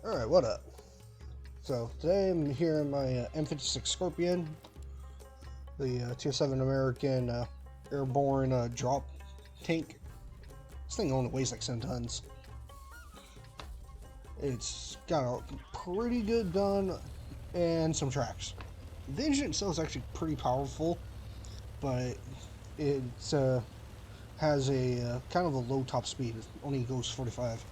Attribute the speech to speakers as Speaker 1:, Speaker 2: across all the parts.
Speaker 1: Alright, what up? So, today I'm here in my M56 Scorpion, the Tier 7 American airborne drop tank. This thing only weighs like 7 tons. It's got a pretty good gun and some tracks. The engine itself is actually pretty powerful, but it has a kind of a low top speed. It only goes 45.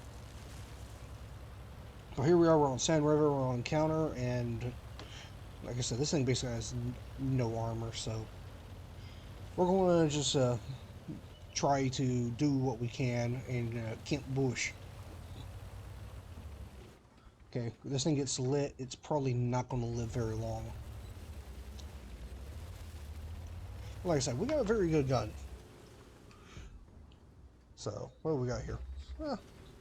Speaker 1: So here we are, we're on Sand River, we're on counter, and like I said, this thing basically has no armor, so we're going to just try to do what we can and camp bush. Okay, if this thing gets lit, it's probably not going to live very long. Like I said, we got a very good gun. So, what do we got here?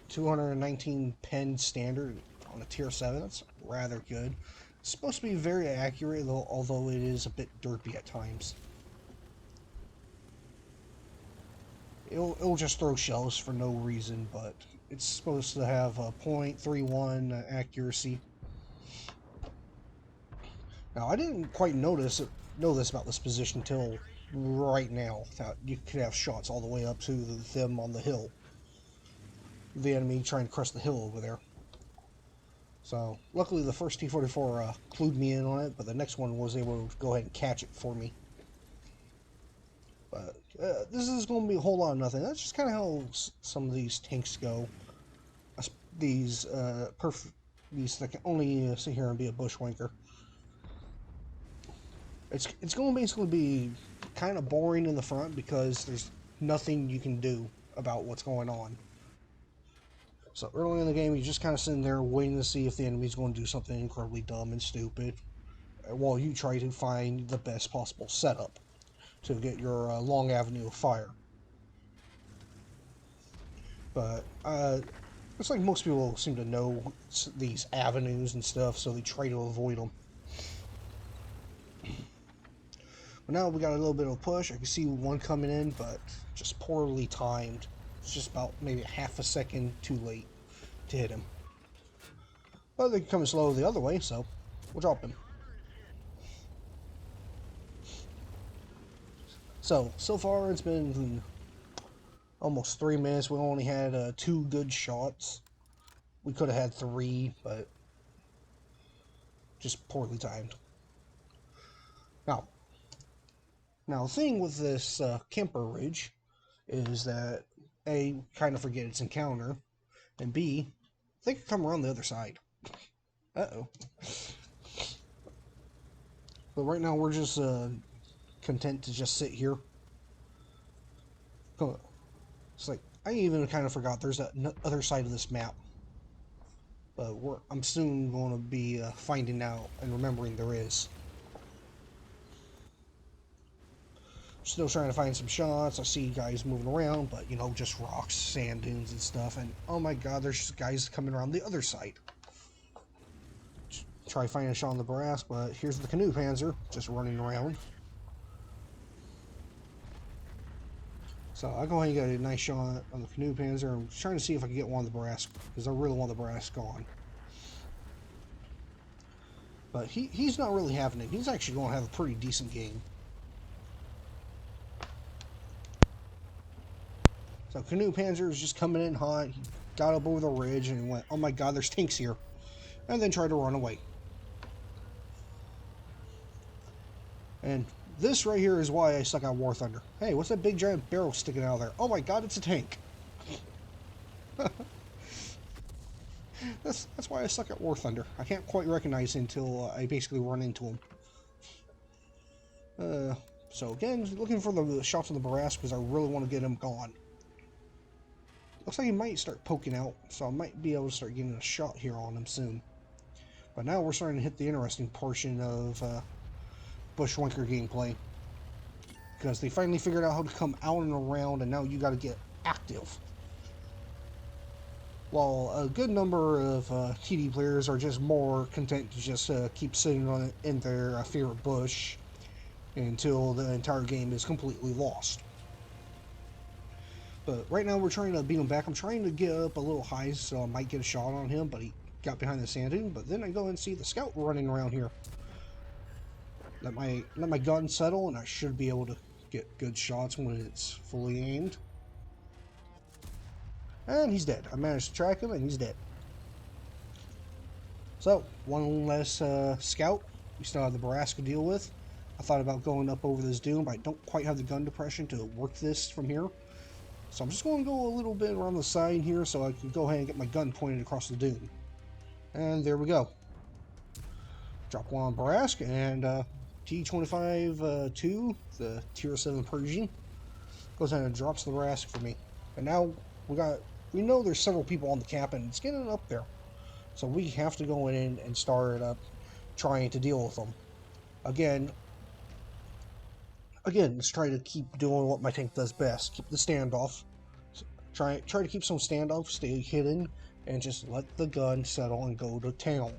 Speaker 1: 219 pen standard on a tier 7. That's rather good. It's supposed to be very accurate, though, although it is a bit derpy at times. It'll just throw shells for no reason, but it's supposed to have a .31 accuracy. Now, I didn't quite know this about this position until right now. That you could have shots all the way up to them on the hill. The enemy trying to cross the hill over there. So, luckily the first T-44 clued me in on it, but the next one was able to go ahead and catch it for me. But this is going to be a whole lot of nothing. That's just kind of how some of these tanks go. These that can only sit here and be a bushwanker. It's going to basically be kind of boring in the front because there's nothing you can do about what's going on. So early in the game, you're just kind of sitting there waiting to see if the enemy's going to do something incredibly dumb and stupid, while you try to find the best possible setup to get your long avenue of fire. But it's like most people seem to know these avenues and stuff, so they try to avoid them. But now we got a little bit of a push. I can see one coming in, but just poorly timed. It's just about maybe half a second too late to hit him. But they're coming slow the other way, so we'll drop him. So far it's been almost 3 minutes. We only had 2 good shots. We could have had 3, but just poorly timed. Now the thing with this camper ridge is that A, kind of forget its encounter, and B, they can come around the other side. Uh-oh. But right now we're just content to just sit here. It's like, I even kind of forgot there's that other side of this map. But I'm soon going to be finding out and remembering there is. Still trying to find some shots. I see guys moving around, but, you know, just rocks, sand dunes and stuff. And, oh my god, there's just guys coming around the other side. Try finding a shot on the brass, but here's the canoe panzer just running around. So I'll go ahead and get a nice shot on the canoe panzer. I'm trying to see if I can get one of the brass, because I really want the brass gone. But he's not really having it. He's actually going to have a pretty decent game. So Canoe Panzer is just coming in hot. He got up over the ridge and went, oh my god, there's tanks here. And then tried to run away. And this right here is why I suck at War Thunder. Hey, what's that big giant barrel sticking out of there? Oh my god, it's a tank. That's why I suck at War Thunder. I can't quite recognize it until I basically run into him. So again, looking for the shots on the brass because I really want to get him gone. Looks like he might start poking out, so I might be able to start getting a shot here on him soon. But now we're starting to hit the interesting portion of Bushwanker gameplay. Because they finally figured out how to come out and around, and now you got to get active. While a good number of TD players are just more content to just keep sitting on it in their favorite bush until the entire game is completely lost. But right now we're trying to beat him back. I'm trying to get up a little high so I might get a shot on him, but got behind the sand dune, but then I go and see the scout running around here. Let my gun settle, and I should be able to get good shots when it's fully aimed. And he's dead. I managed to track him, and he's dead. So, one less scout. We still have the Baraska to deal with. I thought about going up over this dune, but I don't quite have the gun depression to work this from here. So I'm just going to go a little bit around the side here so I can go ahead and get my gun pointed across the dune. And there we go. Drop one on Barask, and T-25-2, the Tier 7 Persian, goes ahead and drops the Barask for me. And now we know there's several people on the cap, and it's getting up there. So we have to go in and start trying to deal with them. Again, let's try to keep doing what my tank does best. Keep the standoff. Try to keep some standoff, stay hidden, and just let the gun settle and go to town.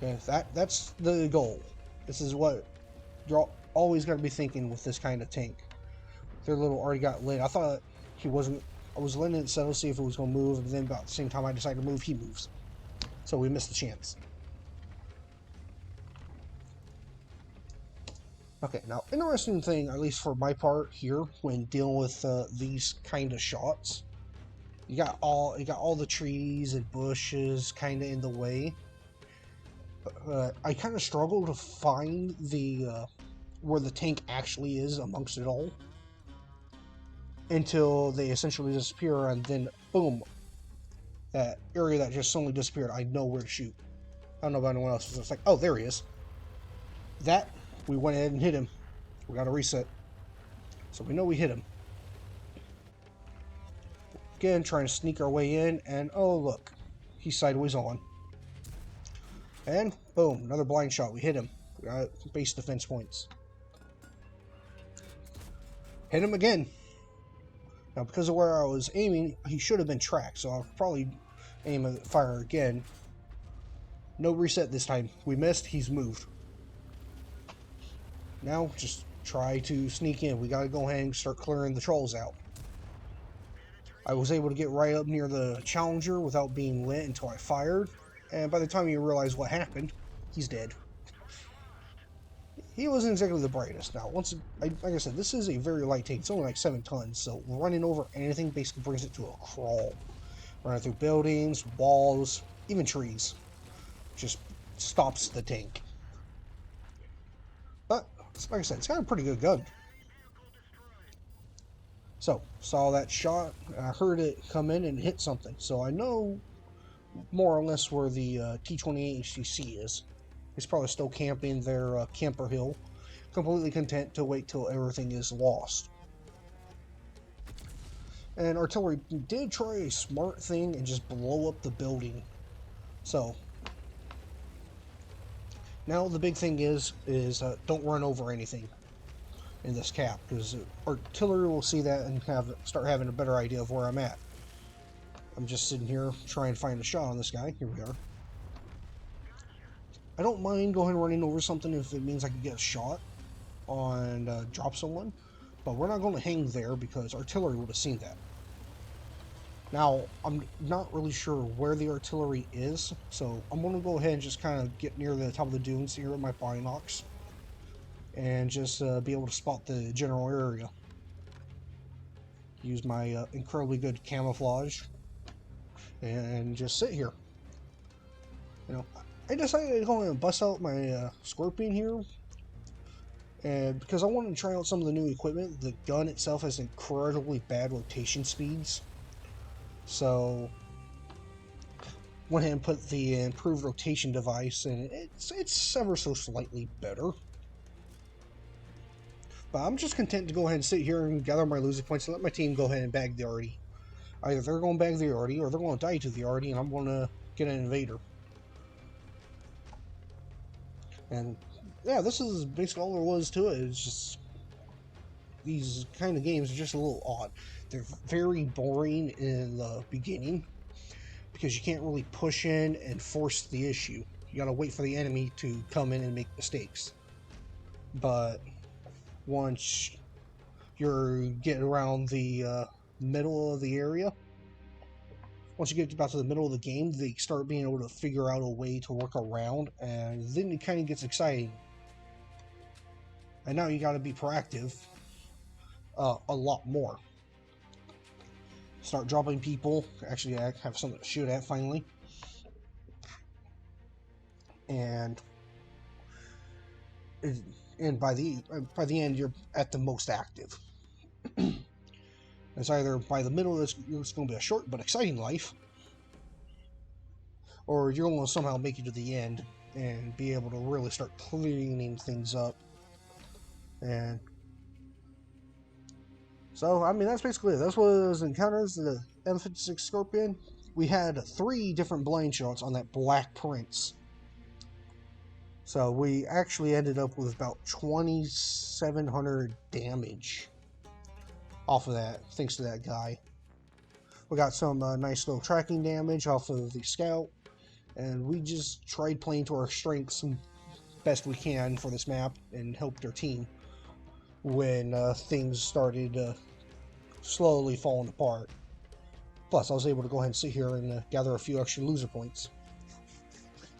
Speaker 1: Okay, that's the goal. This is what you're always got to be thinking with this kind of tank. Their little already got lit. I thought he wasn't. I was letting it settle, see if it was going to move, and then about the same time I decided to move, he moves. So we missed the chance. Okay, now interesting thing, at least for my part here, when dealing with these kind of shots, you got all the trees and bushes kind of in the way. I kind of struggle to find the where the tank actually is amongst it all until they essentially disappear, and then boom, that area that just suddenly disappeared, I know where to shoot. I don't know about anyone else. It's like, oh, there he is. That we went ahead and hit him. We got to reset, so we know we hit him. Again, trying to sneak our way in, and oh look, he's sideways on. And boom, another blind shot. We hit him. We got base defense points. Hit him again. Now, because of where I was aiming, he should have been tracked, so I'll probably aim and fire again. No reset this time. We missed. He's moved. Now, just try to sneak in. We got to go ahead and start clearing the trolls out. I was able to get right up near the Challenger without being lit until I fired, and by the time you realize what happened, he's dead. He wasn't exactly the brightest. Now, like I said, this is a very light tank. It's only like 7 tons, so running over anything basically brings it to a crawl. Running through buildings, walls, even trees. Just stops the tank. But, like I said, it's got a pretty good gun. So, saw that shot, I heard it come in and hit something, so I know more or less where the T-28 HCC is. He's probably still camping their camper hill, completely content to wait till everything is lost. And artillery did try a smart thing and just blow up the building. So, now the big thing is don't run over anything in this cap, because artillery will see that and start having a better idea of where I'm at. I'm just sitting here trying to find a shot on this guy. Here we are. I don't mind going running over something if it means I can get a shot on drop someone, but we're not going to hang there because artillery would have seen that. Now, I'm not really sure where the artillery is, so I'm going to go ahead and just kind of get near the top of the dunes here with my binocs and just be able to spot the general area. Use my incredibly good camouflage and just sit here. You know, I decided to go ahead and bust out my Scorpion here, and because I wanted to try out some of the new equipment. The gun itself has incredibly bad rotation speeds, so went ahead and put the improved rotation device, and it's ever so slightly better. But I'm just content to go ahead and sit here and gather my losing points and let my team go ahead and bag the arty. Either they're going to bag the arty, or they're going to die to the arty, and I'm going to get an invader. And yeah, this is basically all there was to it. It's just these kind of games are just a little odd. They're very boring in the beginning because you can't really push in and force the issue. You gotta wait for the enemy to come in and make mistakes. But once you're getting around the middle of the area, once you get about to the middle of the game, they start being able to figure out a way to work around, and then it kind of gets exciting. And now you got to be proactive a lot more. Start dropping people. Actually, I have something to shoot at finally. And by the end, you're at the most active. It's either by the middle, it's going to be a short but exciting life, or you're going to somehow make it to the end and be able to really start cleaning things up. And so, I mean, that's basically it. This was Encounters of the M56 Scorpion. We had 3 different blind shots on that Black Prince. So we actually ended up with about 2,700 damage off of that, thanks to that guy. We got some nice little tracking damage off of the scout, and we just tried playing to our strengths best we can for this map and helped our team when things started slowly falling apart. Plus, I was able to go ahead and sit here and gather a few extra loser points.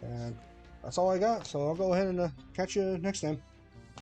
Speaker 1: And that's all I got, so I'll go ahead and catch you next time.